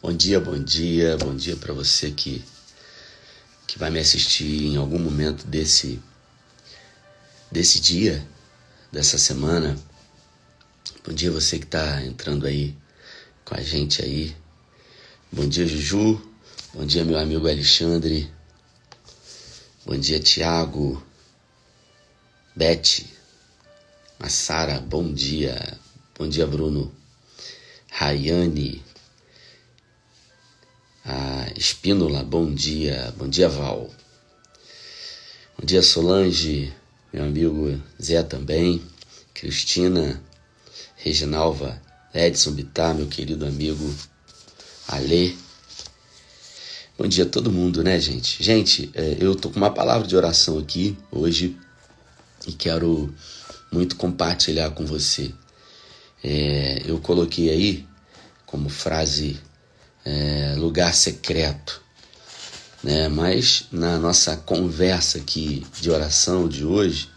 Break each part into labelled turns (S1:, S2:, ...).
S1: Bom dia para você que vai me assistir em algum momento desse dia, dessa semana. Bom dia você que está entrando aí com a gente aí. Bom dia, Juju. Bom dia, meu amigo Alexandre. Bom dia, Tiago. Beth. Massara, bom dia. Bom dia, Bruno. Rayane. A Espínola, bom dia. Bom dia, Val. Bom dia, Solange. Meu amigo Zé também. Cristina. Reginalva. Edson Bittar, meu querido amigo Alê. Bom dia a todo mundo, né, gente? Gente, eu tô com uma palavra de oração aqui hoje e quero muito compartilhar com você. Eu coloquei aí como frase lugar secreto, né? Mas na nossa conversa aqui de oração de hoje,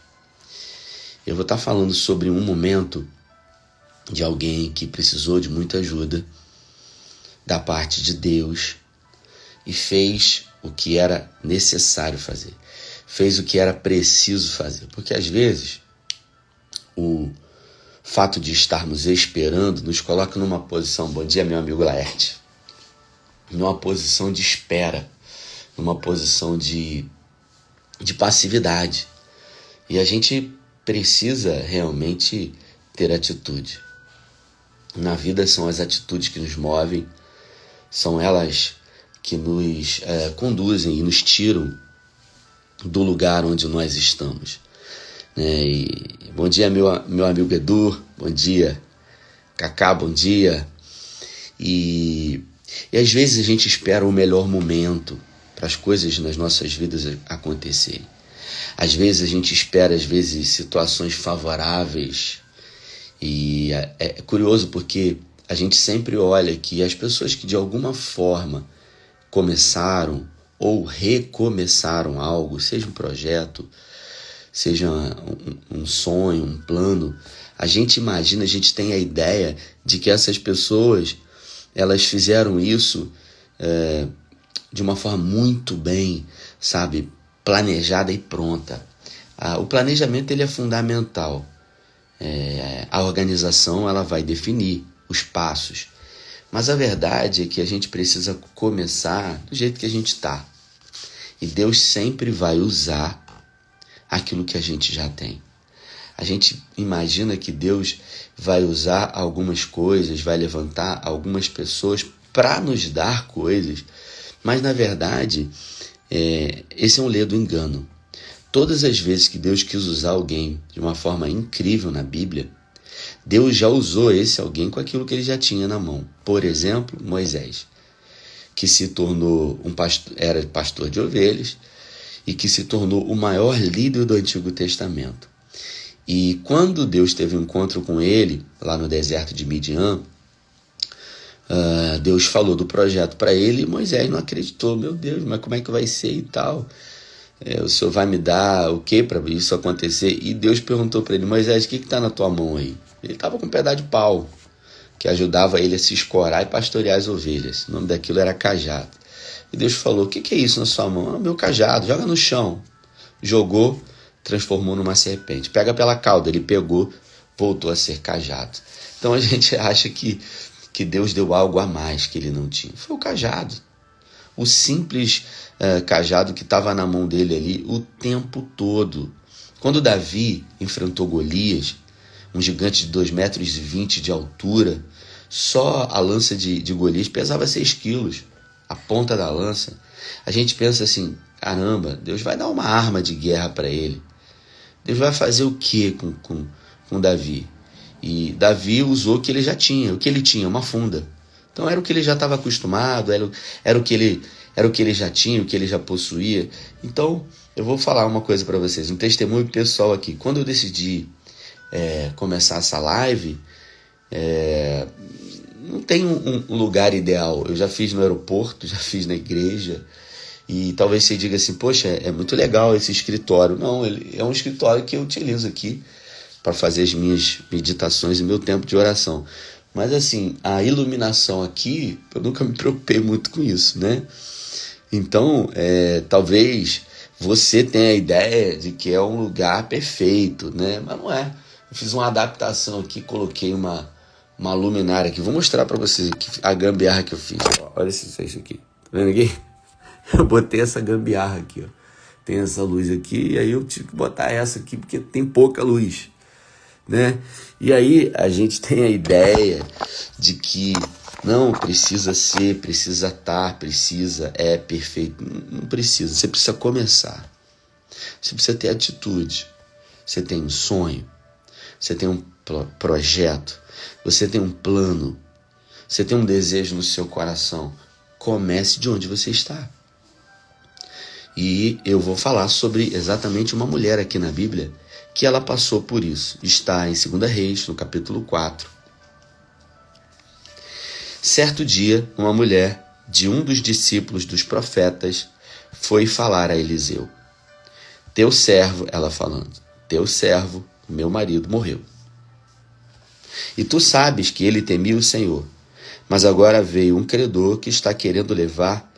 S1: eu vou estar falando sobre um momento de alguém que precisou de muita ajuda da parte de Deus e fez o que era necessário fazer, fez o que era preciso fazer, porque às vezes o fato de estarmos esperando nos coloca numa posição, bom dia meu amigo Laerte, numa posição de espera, numa posição de passividade, e a gente precisa realmente ter atitude. Na vida são as atitudes que nos movem, são elas que nos conduzem e nos tiram do lugar onde nós estamos. E bom dia, meu amigo Edu, bom dia, Cacá, bom dia. E às vezes a gente espera o melhor momento para as coisas nas nossas vidas acontecerem. Às vezes a gente espera, situações favoráveis. E é curioso porque a gente sempre olha que as pessoas que de alguma forma começaram ou recomeçaram algo, seja um projeto, seja um sonho, um plano, a gente imagina, a gente tem a ideia de que essas pessoas, elas fizeram isso de uma forma muito bem, sabe, planejada e pronta. O planejamento ele é fundamental. A organização ela vai definir os passos, mas a verdade é que a gente precisa começar do jeito que a gente está, e Deus sempre vai usar aquilo que a gente já tem. A gente imagina que Deus vai usar algumas coisas, vai levantar algumas pessoas para nos dar coisas, mas na verdade esse é um ledo engano. Todas as vezes que Deus quis usar alguém de uma forma incrível na Bíblia, Deus já usou esse alguém com aquilo que ele já tinha na mão. Por exemplo, Moisés, que se tornou era pastor de ovelhas e que se tornou o maior líder do Antigo Testamento. E quando Deus teve um encontro com ele, lá no deserto de Midian, Deus falou do projeto para ele e Moisés não acreditou. Meu Deus, mas como é que vai ser e tal? O Senhor vai me dar o que para isso acontecer? E Deus perguntou para ele, Moisés, o que está na tua mão aí? Ele estava com um pedaço de pau, que ajudava ele a se escorar e pastorear as ovelhas. O nome daquilo era cajado. E Deus falou, o que é isso na sua mão? Meu cajado, joga no chão. Jogou, transformou numa serpente. Pega pela cauda, ele pegou, voltou a ser cajado. Então a gente acha que Deus deu algo a mais que ele não tinha. Foi o cajado. O simples cajado que estava na mão dele ali o tempo todo. Quando Davi enfrentou Golias, um gigante de 2,20 metros de altura, só a lança de Golias pesava 6 quilos, a ponta da lança. A gente pensa assim, caramba, Deus vai dar uma arma de guerra para ele. Deus vai fazer o que com Davi? E Davi usou o que ele já tinha, o que ele tinha, uma funda. Então era o que ele já estava acostumado, era o que ele já tinha, o que ele já possuía. Então eu vou falar uma coisa para vocês, um testemunho pessoal aqui. Quando eu decidi começar essa live, não tem um lugar ideal. Eu já fiz no aeroporto, já fiz na igreja, e talvez você diga assim, poxa, é muito legal esse escritório. Não, ele é um escritório que eu utilizo aqui para fazer as minhas meditações e meu tempo de oração. Mas assim, a iluminação aqui, eu nunca me preocupei muito com isso, né? Então, talvez você tenha a ideia de que é um lugar perfeito, né? Mas não é. Eu fiz uma adaptação aqui, coloquei uma luminária aqui. Vou mostrar para vocês aqui a gambiarra que eu fiz. Ó, olha isso aqui. Tá vendo aqui? Eu botei essa gambiarra aqui, ó. Tem essa luz aqui, e aí eu tive que botar essa aqui porque tem pouca luz, né? E aí a gente tem a ideia de que não precisa ser, precisa estar, é perfeito. Não precisa, você precisa começar. Você precisa ter atitude. Você tem um sonho, você tem um projeto, você tem um plano, você tem um desejo no seu coração. Comece de onde você está. E eu vou falar sobre exatamente uma mulher aqui na Bíblia que ela passou por isso. Está em 2 Reis, no capítulo 4. Certo dia, uma mulher de um dos discípulos dos profetas foi falar a Eliseu. Teu servo, ela falando, teu servo, meu marido, morreu. E tu sabes que ele temia o Senhor, mas agora veio um credor que está querendo levar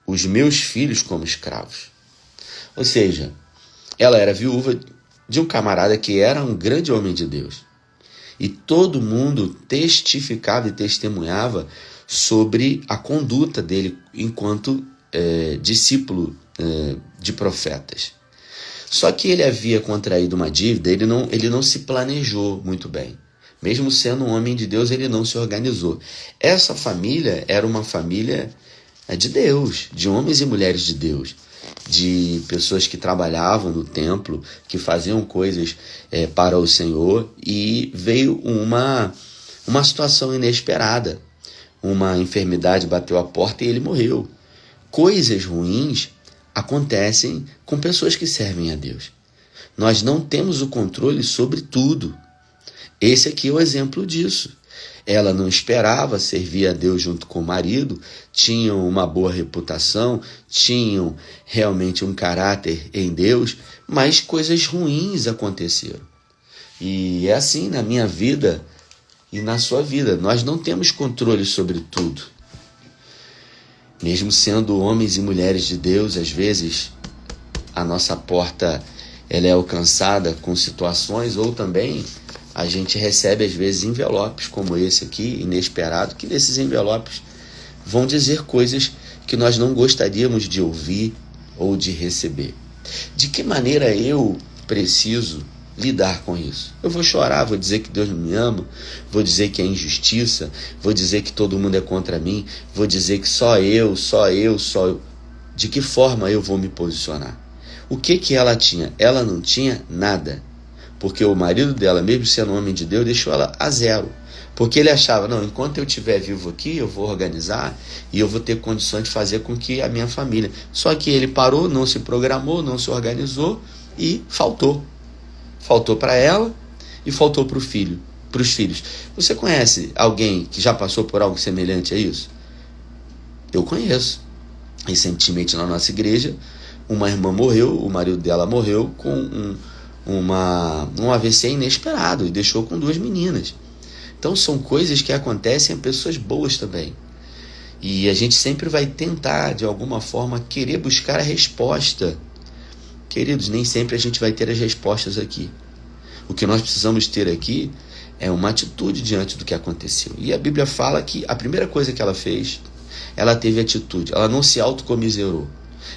S1: os meus filhos como escravos. Ou seja, ela era viúva de um camarada que era um grande homem de Deus. E todo mundo testificava e testemunhava sobre a conduta dele enquanto discípulo de profetas. Só que ele havia contraído uma dívida, ele não se planejou muito bem. Mesmo sendo um homem de Deus, ele não se organizou. Essa família era uma família de Deus, de homens e mulheres de Deus, de pessoas que trabalhavam no templo, que faziam coisas para o Senhor, e veio uma situação inesperada. Uma enfermidade bateu a porta e ele morreu. Coisas ruins acontecem com pessoas que servem a Deus. Nós não temos o controle sobre tudo. Esse aqui é o exemplo disso. Ela não esperava, servia a Deus junto com o marido, tinham uma boa reputação, tinham realmente um caráter em Deus, mas coisas ruins aconteceram. E é assim na minha vida e na sua vida. Nós não temos controle sobre tudo. Mesmo sendo homens e mulheres de Deus, às vezes a nossa porta ela é alcançada com situações, ou também a gente recebe às vezes envelopes como esse aqui, inesperado, que nesses envelopes vão dizer coisas que nós não gostaríamos de ouvir ou de receber. De que maneira eu preciso lidar com isso? Eu vou chorar, vou dizer que Deus não me ama, vou dizer que é injustiça, vou dizer que todo mundo é contra mim, vou dizer que só eu. De que forma eu vou me posicionar? O que ela tinha? Ela não tinha nada. Porque o marido dela, mesmo sendo um homem de Deus, deixou ela a zero. Porque ele achava, não, enquanto eu estiver vivo aqui, eu vou organizar e eu vou ter condições de fazer com que a minha família... Só que ele parou, não se programou, não se organizou e faltou. Faltou para ela e faltou para os filhos. Você conhece alguém que já passou por algo semelhante a isso? Eu conheço. Recentemente na nossa igreja, uma irmã morreu, o marido dela morreu com um AVC inesperado e deixou com 2 meninas. Então são coisas que acontecem a pessoas boas também. E a gente sempre vai tentar, de alguma forma, querer buscar a resposta. Queridos, nem sempre a gente vai ter as respostas aqui. O que nós precisamos ter aqui é uma atitude diante do que aconteceu. E a Bíblia fala que a primeira coisa que ela fez, ela teve atitude. Ela não se autocomiserou.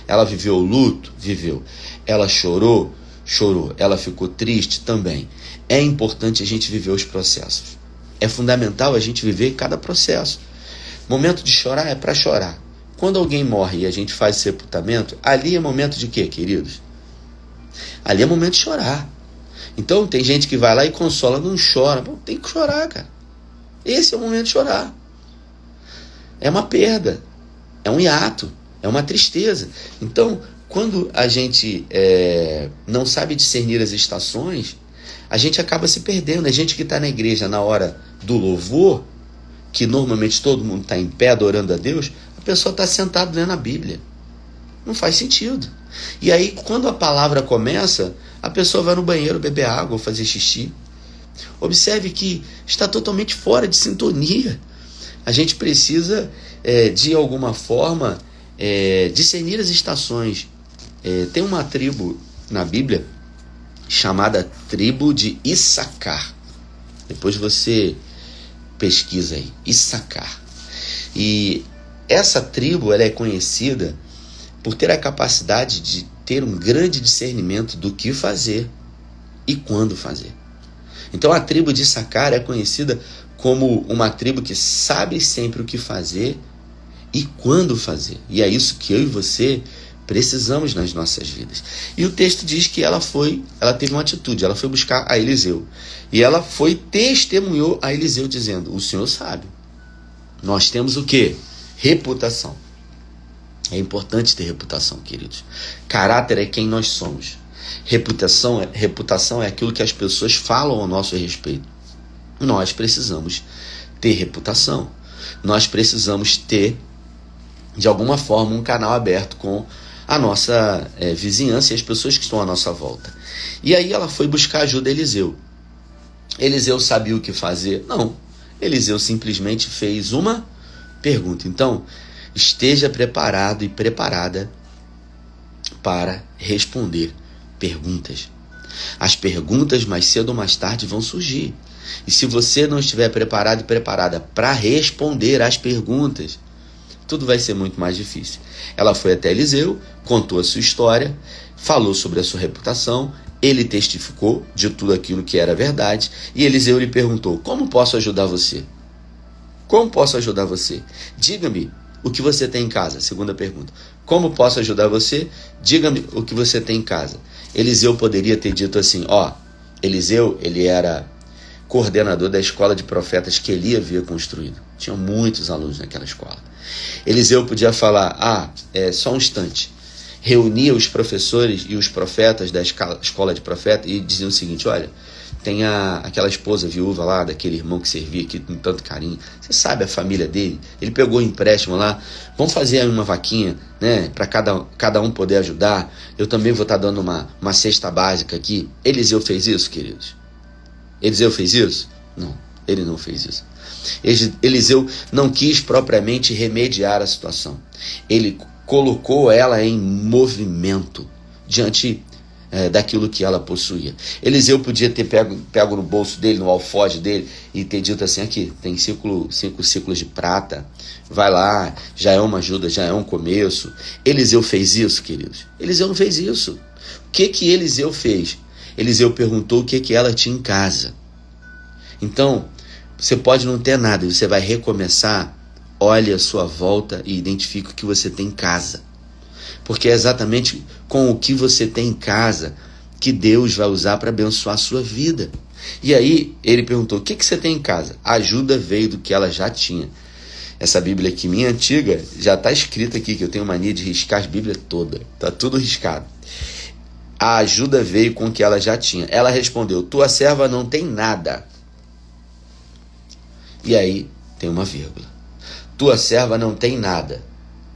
S1: Ela viveu o luto? Viveu. Ela chorou? Chorou. Ela ficou triste? Também. É importante a gente viver os processos. É fundamental a gente viver cada processo. Momento de chorar é para chorar. Quando alguém morre e a gente faz sepultamento, ali é momento de quê, queridos? Ali é momento de chorar. Então tem gente que vai lá e consola, não chora. Pô, tem que chorar, cara. Esse é o momento de chorar. É uma perda, é um hiato, é uma tristeza. Então, quando a gente não sabe discernir as estações, a gente acaba se perdendo. A gente que está na igreja na hora do louvor, que normalmente todo mundo está em pé adorando a Deus, a pessoa está sentada lendo a Bíblia. Não faz sentido. E aí, quando a palavra começa, a pessoa vai no banheiro beber água ou fazer xixi. Observe que está totalmente fora de sintonia. A gente precisa, de alguma forma, discernir as estações. Tem uma tribo na Bíblia chamada tribo de Issacar. Depois você pesquisa aí, Issacar. E essa tribo, ela é conhecida por ter a capacidade de ter um grande discernimento do que fazer e quando fazer. Então a tribo de Issacar é conhecida como uma tribo que sabe sempre o que fazer e quando fazer. E é isso que eu e você precisamos nas nossas vidas. E o texto diz que ela teve uma atitude, ela foi buscar a Eliseu. E ela testemunhou a Eliseu dizendo: o Senhor sabe. Nós temos o quê? Reputação. É importante ter reputação, queridos. Caráter é quem nós somos. Reputação é aquilo que as pessoas falam ao nosso respeito. Nós precisamos ter reputação. Nós precisamos ter, de alguma forma, um canal aberto com a nossa vizinhança e as pessoas que estão à nossa volta. E aí ela foi buscar ajuda a Eliseu. Eliseu sabia o que fazer? Não. Eliseu simplesmente fez uma pergunta. Então, esteja preparado e preparada para responder perguntas. As perguntas mais cedo ou mais tarde vão surgir. E se você não estiver preparado e preparada para responder às perguntas, tudo vai ser muito mais difícil. Ela foi até Eliseu, contou a sua história, falou sobre a sua reputação, ele testificou de tudo aquilo que era verdade, e Eliseu lhe perguntou: como posso ajudar você? Como posso ajudar você? Diga-me o que você tem em casa. Segunda pergunta. Como posso ajudar você? Diga-me o que você tem em casa. Eliseu poderia ter dito assim: Eliseu, ele era coordenador da escola de profetas que Eli havia construído. Tinham muitos alunos naquela escola. Eliseu podia falar: só um instante. Reunia os professores e os profetas da escola de profetas e dizia o seguinte: olha, tem aquela esposa viúva lá, daquele irmão que servia aqui com tanto carinho. Você sabe a família dele? Ele pegou um empréstimo lá. Vamos fazer aí uma vaquinha, né? Para cada um poder ajudar. Eu também vou estar dando uma cesta básica aqui. Eliseu fez isso, queridos? Eliseu fez isso? Não, ele não fez isso. Eliseu não quis propriamente remediar a situação. Ele colocou ela em movimento diante daquilo que ela possuía. Eliseu podia ter pego no bolso dele, no alforje dele, e ter dito assim: aqui, tem 5 ciclos de prata, vai lá, já é uma ajuda, já é um começo. Eliseu fez isso, queridos? Eliseu não fez isso. O que Eliseu fez? Eliseu perguntou o que ela tinha em casa. Então, você pode não ter nada, e você vai recomeçar. Olhe à sua volta e identifique o que você tem em casa. Porque é exatamente com o que você tem em casa que Deus vai usar para abençoar a sua vida. E aí ele perguntou: o que você tem em casa? A ajuda veio do que ela já tinha. Essa Bíblia aqui, minha antiga, já está escrita aqui, que eu tenho mania de riscar as Bíblias todas. Está tudo riscado. A ajuda veio com o que ela já tinha. Ela respondeu: tua serva não tem nada. E aí tem uma vírgula. Tua serva não tem nada,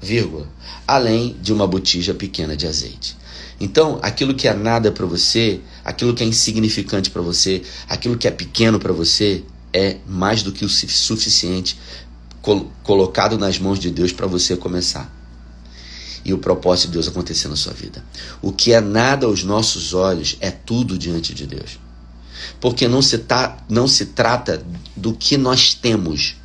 S1: vírgula, além de uma botija pequena de azeite. Então, aquilo que é nada para você, aquilo que é insignificante para você, aquilo que é pequeno para você, é mais do que o suficiente colocado nas mãos de Deus para você começar. E o propósito de Deus acontecer na sua vida. O que é nada aos nossos olhos é tudo diante de Deus. Porque não se trata do que nós temos.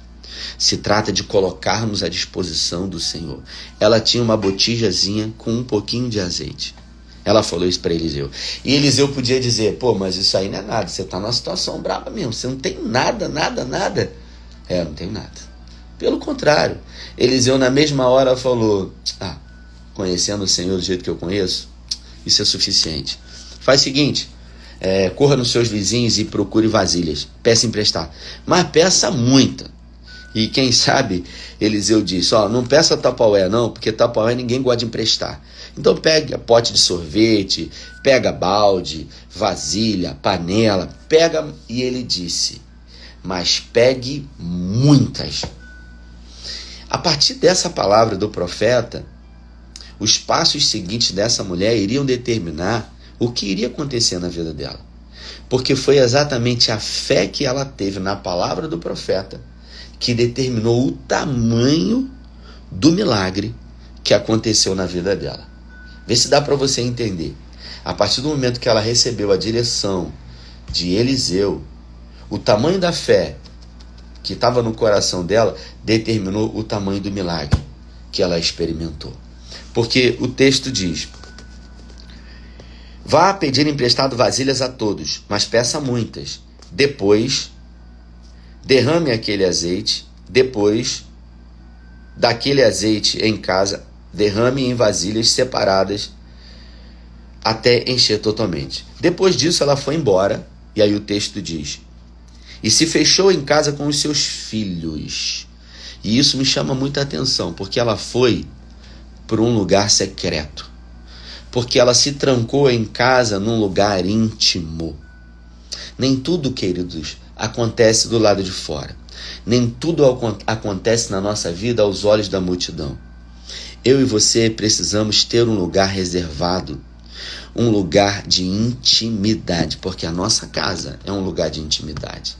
S1: Se trata de colocarmos à disposição do Senhor. Ela tinha uma botijazinha com um pouquinho de azeite. Ela falou isso para Eliseu. E Eliseu podia dizer: mas isso aí não é nada. Você está numa situação brava mesmo. Você não tem nada. Não tenho nada. Pelo contrário, Eliseu na mesma hora falou: conhecendo o Senhor do jeito que eu conheço, isso é suficiente. Faz o seguinte: corra nos seus vizinhos e procure vasilhas. Peça emprestar. Mas peça muita. E quem sabe, Eliseu disse: não peça Tupperware não, porque Tupperware ninguém gosta de emprestar. Então pega pote de sorvete, pega balde, vasilha, panela, pega. E ele disse: mas pegue muitas. A partir dessa palavra do profeta, os passos seguintes dessa mulher iriam determinar o que iria acontecer na vida dela. Porque foi exatamente a fé que ela teve na palavra do profeta que determinou o tamanho do milagre que aconteceu na vida dela. Vê se dá para você entender. A partir do momento que ela recebeu a direção de Eliseu, o tamanho da fé que estava no coração dela determinou o tamanho do milagre que ela experimentou. Porque o texto diz: vá pedir emprestado vasilhas a todos, mas peça muitas. Depois, derrame aquele azeite. Depois daquele azeite em casa, derrame em vasilhas separadas até encher totalmente. Depois disso, ela foi embora. E aí o texto diz: e se fechou em casa com os seus filhos. E isso me chama muita atenção, porque ela foi para um lugar secreto. Porque ela se trancou em casa num lugar íntimo. Nem tudo, queridos, acontece do lado de fora. Nem tudo acontece na nossa vida aos olhos da multidão. Eu e você precisamos ter um lugar reservado, um lugar de intimidade, porque a nossa casa é um lugar de intimidade.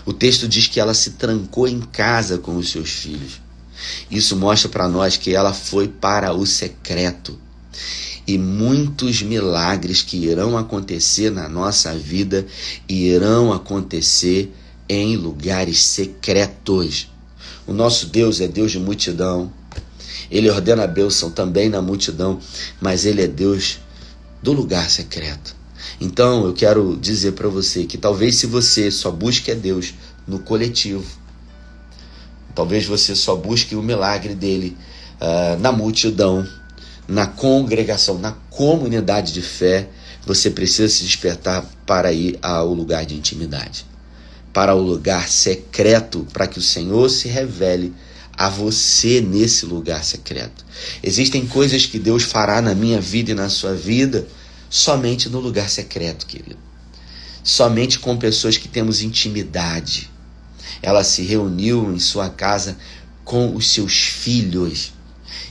S1: O texto diz que ela se trancou em casa com os seus filhos. Isso mostra para nós que ela foi para o secreto. E muitos milagres que irão acontecer na nossa vida irão acontecer em lugares secretos. O nosso Deus é Deus de multidão. Ele ordena a bênção também na multidão, mas Ele é Deus do lugar secreto. Então eu quero dizer para você que talvez se você só busque a Deus no coletivo, talvez você só busque o milagre dele na multidão, na congregação, na comunidade de fé, você precisa se despertar para ir ao lugar de intimidade, para o lugar secreto, para que o Senhor se revele a você nesse lugar secreto. Existem coisas que Deus fará na minha vida e na sua vida somente no lugar secreto, querido. Somente com pessoas que temos intimidade. Ela se reuniu em sua casa com os seus filhos.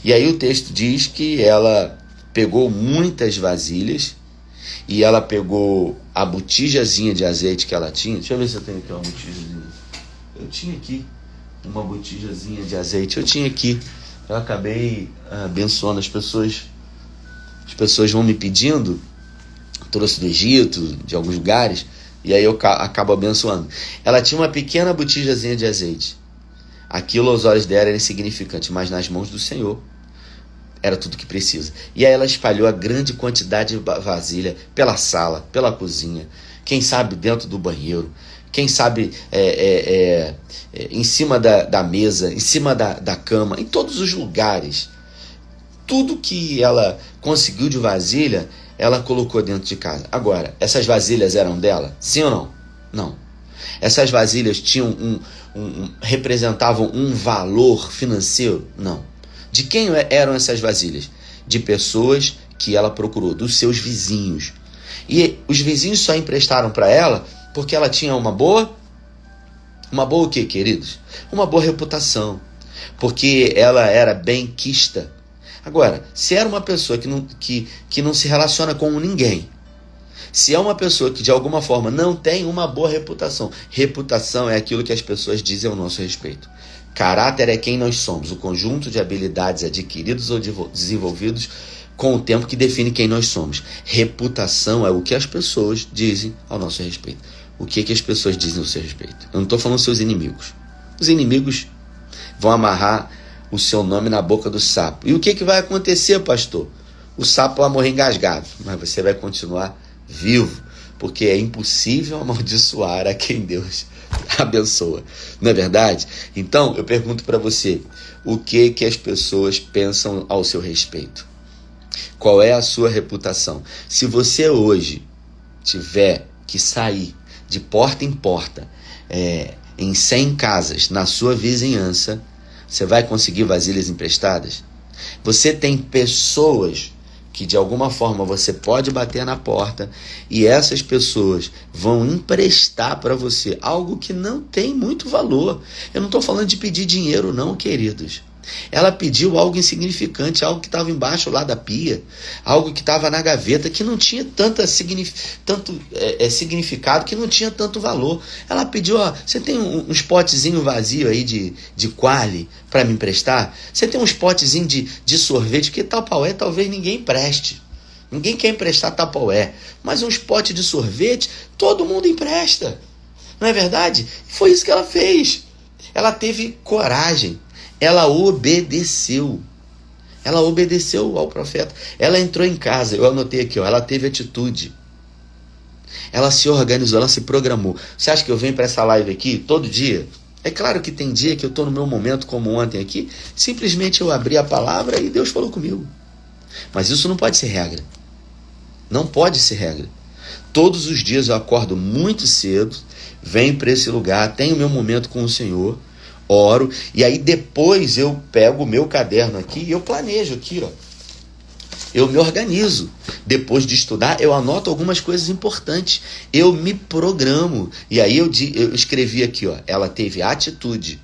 S1: E aí o texto diz que ela pegou muitas vasilhas e ela pegou a botijazinha de azeite que ela tinha. Deixa eu ver se eu tenho aqui uma botijazinha. Eu tinha aqui uma botijazinha de azeite. Eu tinha aqui. Eu acabei abençoando as pessoas. As pessoas vão me pedindo. Trouxe do Egito, de alguns lugares. E aí eu acabo abençoando. Ela tinha uma pequena botijazinha de azeite. Aquilo aos olhos dela era insignificante, mas nas mãos do Senhor era tudo que precisa. E aí ela espalhou a grande quantidade de vasilha pela sala, pela cozinha, quem sabe dentro do banheiro, quem sabe em cima da mesa, em cima da cama, em todos os lugares. Tudo que ela conseguiu de vasilha, ela colocou dentro de casa. Agora, essas vasilhas eram dela? Sim ou não? Não. Essas vasilhas tinham representavam um valor financeiro? Não. De quem eram essas vasilhas? De pessoas que ela procurou, dos seus vizinhos. E os vizinhos só emprestaram para ela porque ela tinha uma boa o quê, queridos? Uma boa reputação. Porque ela era benquista. Agora, se era uma pessoa que não se relaciona com ninguém, se é uma pessoa que de alguma forma não tem uma boa reputação, reputação é aquilo que as pessoas dizem ao nosso respeito. Caráter é quem nós somos, o conjunto de habilidades adquiridos ou desenvolvidos com o tempo que define quem nós somos. Reputação é o que as pessoas dizem ao nosso respeito. O que as pessoas dizem ao seu respeito? Eu não estou falando seus inimigos. Os inimigos vão amarrar o seu nome na boca do sapo. E o que vai acontecer, pastor? O sapo vai morrer engasgado, mas você vai continuar vivo, porque é impossível amaldiçoar a quem Deus abençoa. Não é verdade? Então, eu pergunto para você, o que as pessoas pensam ao seu respeito? Qual é a sua reputação? Se você hoje tiver que sair de porta em porta, em 100 casas, na sua vizinhança, você vai conseguir vasilhas emprestadas? Você tem pessoas que de alguma forma você pode bater na porta e essas pessoas vão emprestar para você algo que não tem muito valor. Eu não estou falando de pedir dinheiro não, queridos. Ela pediu algo insignificante, algo que estava embaixo lá da pia, algo que estava na gaveta, que não tinha tanto significado, que não tinha tanto valor. Ela pediu, ó, você tem uns potezinhos vazios aí de quali para me emprestar? Você tem uns potezinhos de sorvete, que Tupperware talvez ninguém empreste. Ninguém quer emprestar Tupperware, mas uns potes de sorvete, todo mundo empresta. Não é verdade? Foi isso que ela fez. Ela teve coragem. Ela obedeceu. Ela obedeceu ao profeta. Ela entrou em casa. Eu anotei aqui, ó. Ela teve atitude. Ela se organizou, ela se programou. Você acha que eu venho para essa live aqui todo dia? É claro que tem dia que eu estou no meu momento, como ontem aqui. Simplesmente eu abri a palavra e Deus falou comigo. Mas isso não pode ser regra. Não pode ser regra. Todos os dias eu acordo muito cedo, venho para esse lugar, tenho meu momento com o Senhor, oro, e aí depois eu pego o meu caderno aqui e eu planejo aqui, ó. Eu me organizo. Depois de estudar, eu anoto algumas coisas importantes. Eu me programo. E aí eu escrevi aqui, ó. Ela teve atitude.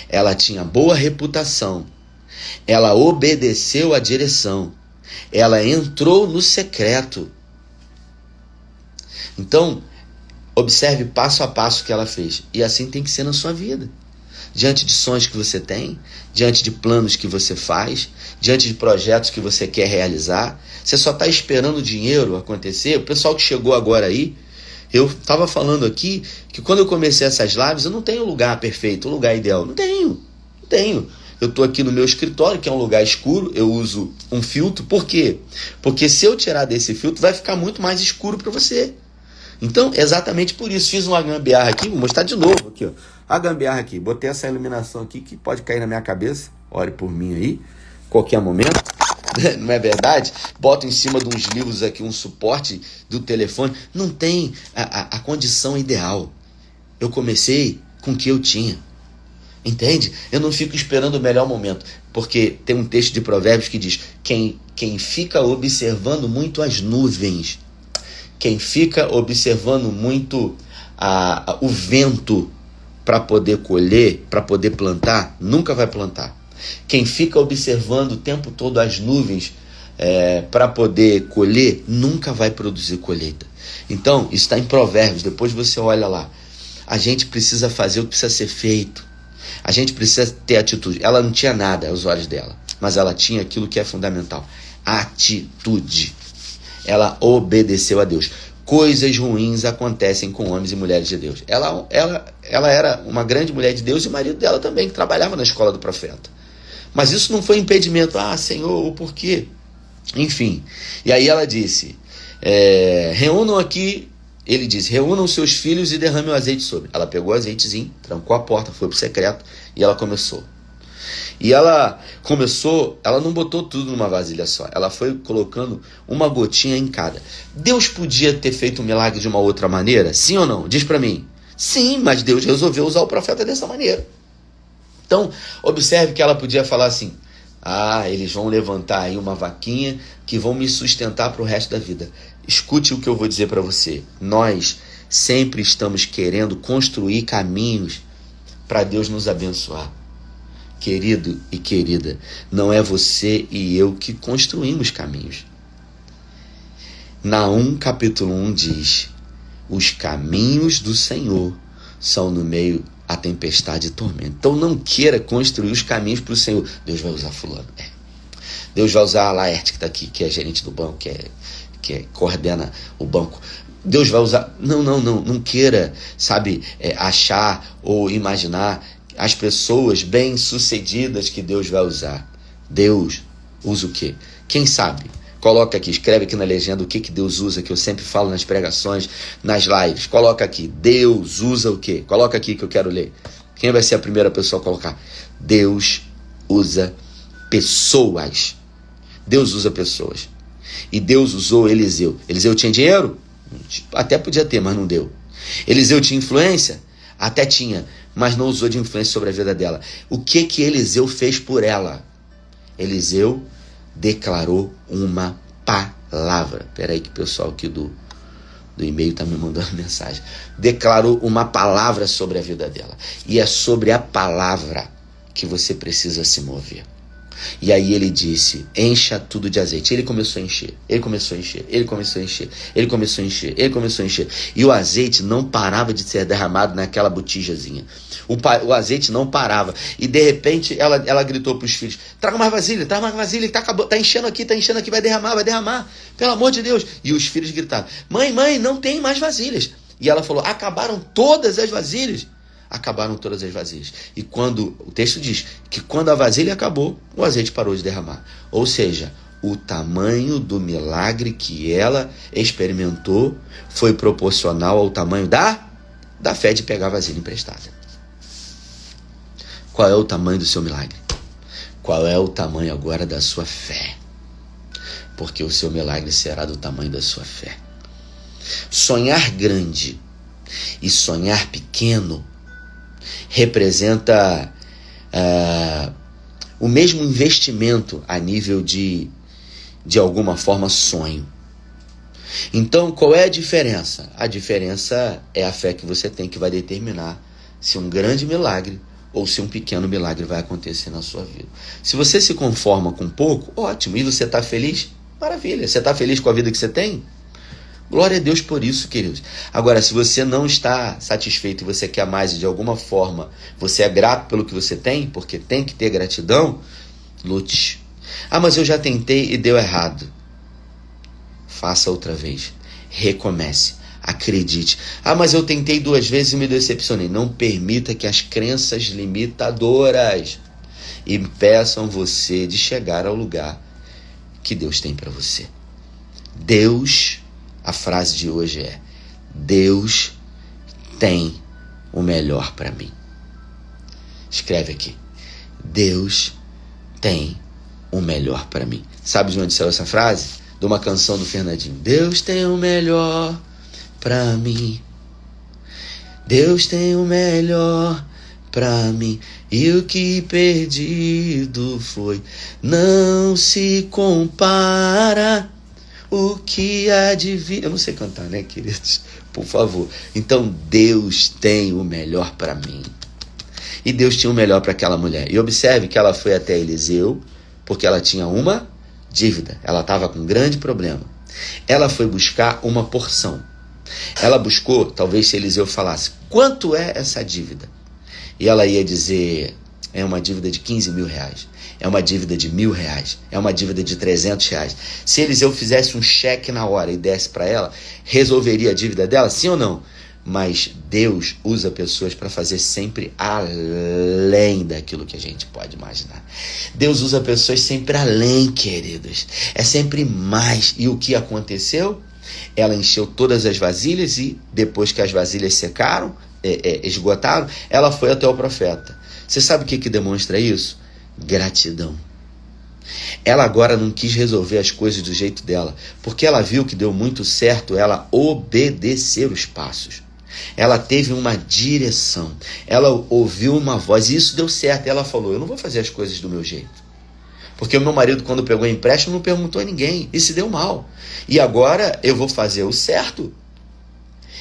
S1: Ela tinha boa reputação. Ela obedeceu à direção. Ela entrou no secreto. Então, observe passo a passo o que ela fez. E assim tem que ser na sua vida. Diante de sonhos que você tem, diante de planos que você faz, diante de projetos que você quer realizar, você só está esperando o dinheiro acontecer. O pessoal que chegou agora aí, eu estava falando aqui que quando eu comecei essas lives, eu não tenho um lugar perfeito, um lugar ideal. Não tenho. Eu estou aqui no meu escritório, que é um lugar escuro, eu uso um filtro. Por quê? Porque se eu tirar desse filtro, vai ficar muito mais escuro para você. Então, exatamente por isso, fiz uma gambiarra aqui, vou mostrar de novo aqui, ó. A gambiarra aqui, botei essa iluminação aqui que pode cair na minha cabeça, ore por mim aí, qualquer momento, não é verdade? Boto em cima de uns livros aqui, um suporte do telefone, não tem a condição ideal. Eu comecei com o que eu tinha, entende? Eu não fico esperando o melhor momento, porque tem um texto de Provérbios que diz, quem fica observando muito as nuvens, quem fica observando muito o vento para poder colher, para poder plantar, nunca vai plantar. Quem fica observando o tempo todo as nuvens para poder colher, nunca vai produzir colheita. Então, isso está em Provérbios, depois você olha lá. A gente precisa fazer o que precisa ser feito. A gente precisa ter atitude. Ela não tinha nada aos olhos dela, mas ela tinha aquilo que é fundamental. Atitude. Ela obedeceu a Deus. Coisas ruins acontecem com homens e mulheres de Deus. Ela era uma grande mulher de Deus e o marido dela também, que trabalhava na escola do profeta. Mas isso não foi impedimento. Senhor, por quê? Enfim. E aí ela disse, reúnam aqui, ele disse, reúnam seus filhos e derramem o azeite sobre. Ela pegou o azeitezinho, trancou a porta, foi pro secreto e ela começou. E ela começou, ela não botou tudo numa vasilha só, ela foi colocando uma gotinha em cada. Deus podia ter feito um milagre de uma outra maneira? Sim ou não? Diz para mim. Sim, mas Deus resolveu usar o profeta dessa maneira. Então, observe que ela podia falar assim, eles vão levantar aí uma vaquinha que vão me sustentar para o resto da vida. Escute o que eu vou dizer para você. Nós sempre estamos querendo construir caminhos para Deus nos abençoar. Querido e querida, não é você e eu que construímos caminhos. Naum capítulo 1 diz, os caminhos do Senhor são no meio a tempestade e tormento. Então não queira construir os caminhos para o Senhor. Deus vai usar fulano. Deus vai usar a Laerte que está aqui, que é gerente do banco, que coordena o banco. Deus vai usar... Não queira, achar ou imaginar as pessoas bem-sucedidas que Deus vai usar. Deus usa o quê? Quem sabe? Coloca aqui, escreve aqui na legenda o que Deus usa, que eu sempre falo nas pregações, nas lives. Coloca aqui, Deus usa o quê? Coloca aqui que eu quero ler. Quem vai ser a primeira pessoa a colocar? Deus usa pessoas. Deus usa pessoas. E Deus usou Eliseu. Eliseu tinha dinheiro? Até podia ter, mas não deu. Eliseu tinha influência? Até tinha, mas não usou de influência sobre a vida dela. O que Eliseu fez por ela? Eliseu declarou uma palavra. Peraí que o pessoal aqui do e-mail está me mandando mensagem. Declarou uma palavra sobre a vida dela. E é sobre a palavra que você precisa se mover. E aí ele disse, encha tudo de azeite. Ele começou a encher, ele começou a encher, ele começou a encher, ele começou a encher, ele começou a encher. E o azeite não parava de ser derramado naquela botijazinha. O azeite não parava. E de repente ela gritou para os filhos, traga mais vasilha, tá enchendo aqui, vai derramar, pelo amor de Deus. E os filhos gritaram, mãe, não tem mais vasilhas. E ela falou, acabaram todas as vasilhas. Acabaram todas as vasilhas. E quando o texto diz que quando a vasilha acabou, o azeite parou de derramar. Ou seja, o tamanho do milagre que ela experimentou foi proporcional ao tamanho da fé de pegar a vasilha emprestada. Qual é o tamanho do seu milagre? Qual é o tamanho agora da sua fé? Porque o seu milagre será do tamanho da sua fé. Sonhar grande e sonhar pequeno representa o mesmo investimento a nível de alguma forma, sonho. Então, qual é a diferença? A diferença é a fé que você tem, que vai determinar se um grande milagre ou se um pequeno milagre vai acontecer na sua vida. Se você se conforma com pouco, ótimo. E você está feliz? Maravilha. Você está feliz com a vida que você tem? Glória a Deus por isso, queridos. Agora, se você não está satisfeito e você quer mais e de alguma forma você é grato pelo que você tem, porque tem que ter gratidão, lute. Mas eu já tentei e deu errado. Faça outra vez. Recomece. Acredite. Mas eu tentei 2 vezes e me decepcionei. Não permita que as crenças limitadoras impeçam você de chegar ao lugar que Deus tem para você. A frase de hoje é: Deus tem o melhor para mim. Escreve aqui. Deus tem o melhor para mim. Sabe de onde saiu essa frase? De uma canção do Fernandinho. Deus tem o melhor para mim. Deus tem o melhor para mim. E o que perdido foi não se compara. O que há de vir... Eu não sei cantar, né, queridos? Por favor. Então, Deus tem o melhor para mim. E Deus tinha o melhor para aquela mulher. E observe que ela foi até Eliseu, porque ela tinha uma dívida. Ela estava com um grande problema. Ela foi buscar uma porção. Ela buscou, talvez se Eliseu falasse, quanto é essa dívida? E ela ia dizer, é uma dívida de 15 mil reais. É uma dívida de R$1.000, é uma dívida de R$300. Se Eliseu fizesse um cheque na hora e desse para ela, resolveria a dívida dela? Sim ou não? Mas Deus usa pessoas para fazer sempre além daquilo que a gente pode imaginar. Deus usa pessoas sempre além, queridos. É sempre mais. E o que aconteceu? Ela encheu todas as vasilhas e depois que as vasilhas secaram, esgotaram, ela foi até o profeta. Você sabe o que demonstra isso? Gratidão. Ela agora não quis resolver as coisas do jeito dela, porque ela viu que deu muito certo ela obedecer os passos. Ela teve uma direção, ela ouviu uma voz e isso deu certo. Ela falou, eu não vou fazer as coisas do meu jeito, porque o meu marido, quando pegou empréstimo, não perguntou a ninguém e se deu mal, e agora eu vou fazer o certo.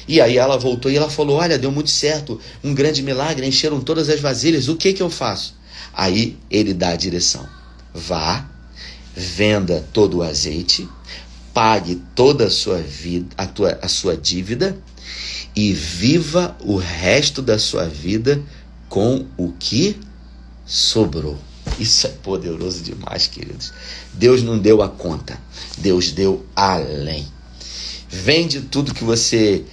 S1: E aí ela voltou e ela falou, olha, deu muito certo, um grande milagre, encheram todas as vasilhas, o que eu faço? Aí ele dá a direção. Vá, venda todo o azeite, pague toda a sua vida, a sua dívida e viva o resto da sua vida com o que sobrou. Isso é poderoso demais, queridos. Deus não deu a conta, Deus deu além. Vende tudo que você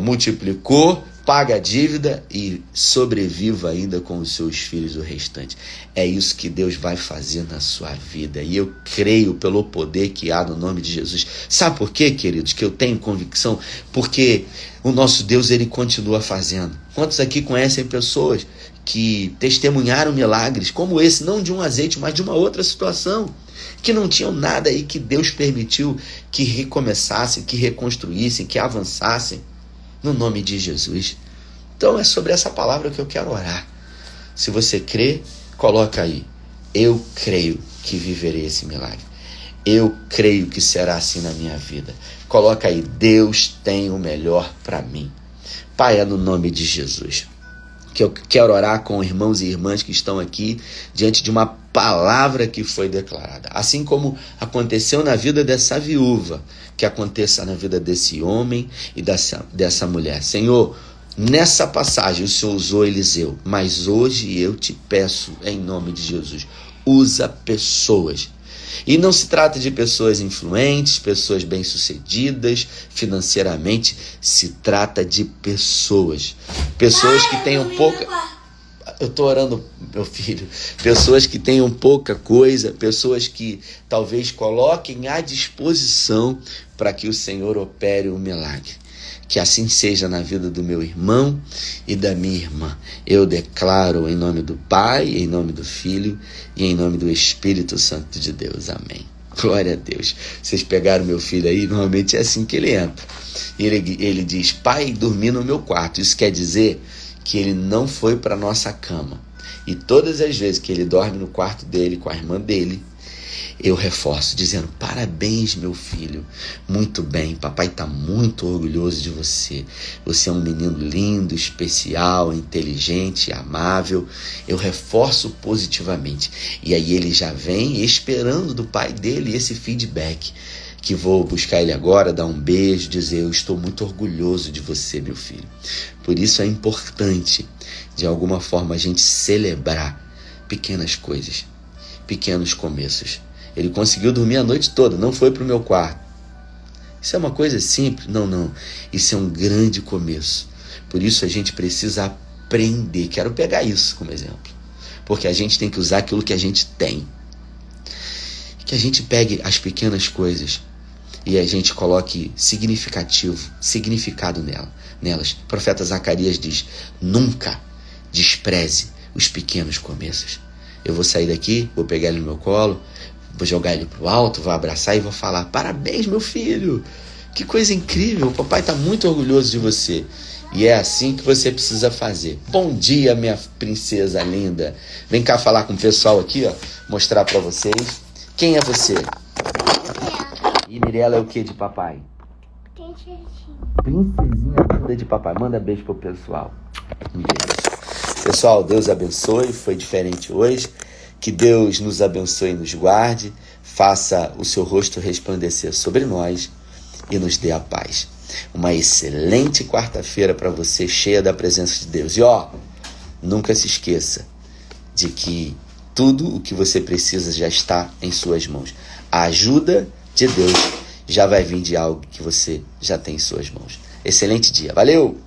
S1: multiplicou, paga a dívida e sobreviva ainda com os seus filhos o restante. É isso que Deus vai fazer na sua vida. E eu creio pelo poder que há no nome de Jesus. Sabe por quê, queridos, que eu tenho convicção? Porque o nosso Deus, ele continua fazendo. Quantos aqui conhecem pessoas que testemunharam milagres como esse, não de um azeite, mas de uma outra situação, que não tinham nada e que Deus permitiu que recomeçassem, que reconstruíssem, que avançassem? No nome de Jesus. Então é sobre essa palavra que eu quero orar. Se você crê, coloca aí. Eu creio que viverei esse milagre. Eu creio que será assim na minha vida. Coloca aí. Deus tem o melhor para mim. Pai, é no nome de Jesus. que eu quero orar com irmãos e irmãs que estão aqui diante de uma palavra que foi declarada. Assim como aconteceu na vida dessa viúva, que aconteça na vida desse homem e dessa mulher. Senhor, nessa passagem o Senhor usou Eliseu, mas hoje eu te peço, em nome de Jesus, usa pessoas. E não se trata de pessoas influentes, pessoas bem-sucedidas financeiramente, se trata de pessoas que tenham pouca... Eu estou orando, meu filho. Pessoas que tenham pouca coisa, pessoas que talvez coloquem à disposição para que o Senhor opere um milagre. Que assim seja na vida do meu irmão e da minha irmã. Eu declaro em nome do Pai, em nome do Filho e em nome do Espírito Santo de Deus. Amém. Glória a Deus. Vocês pegaram meu filho aí, normalmente é assim que ele entra. Ele diz, pai, dormi no meu quarto. Isso quer dizer que ele não foi para nossa cama. E todas as vezes que ele dorme no quarto dele com a irmã dele, eu reforço, dizendo, parabéns, meu filho, muito bem, papai está muito orgulhoso de você. Você é um menino lindo, especial, inteligente, amável. Eu reforço positivamente. E aí ele já vem esperando do pai dele esse feedback, que vou buscar ele agora, dar um beijo, dizer, eu estou muito orgulhoso de você, meu filho. Por isso é importante, de alguma forma, a gente celebrar pequenas coisas, pequenos começos. Ele conseguiu dormir a noite toda, não foi para o meu quarto. Isso é uma coisa simples? Não. Isso é um grande começo. Por isso a gente precisa aprender. Quero pegar isso como exemplo. Porque a gente tem que usar aquilo que a gente tem. Que a gente pegue as pequenas coisas e a gente coloque significado nelas. O profeta Zacarias diz, nunca despreze os pequenos começos. Eu vou sair daqui, vou pegar ele no meu colo, vou jogar ele pro alto, vou abraçar e vou falar, parabéns, meu filho, que coisa incrível, o papai está muito orgulhoso de você. E é assim que você precisa fazer. Bom dia, minha princesa linda. Vem cá falar com o pessoal aqui, ó, mostrar para vocês. Quem é você? E Mirella é o que de papai? Princesinha linda de papai. Manda beijo pro pessoal. Um beijo. Pessoal, Deus abençoe. Foi diferente hoje. Que Deus nos abençoe e nos guarde. Faça o seu rosto resplandecer sobre nós e nos dê a paz. Uma excelente quarta-feira para você, cheia da presença de Deus. E nunca se esqueça de que tudo o que você precisa já está em suas mãos. A ajuda de Deus já vai vir de algo que você já tem em suas mãos. Excelente dia. Valeu!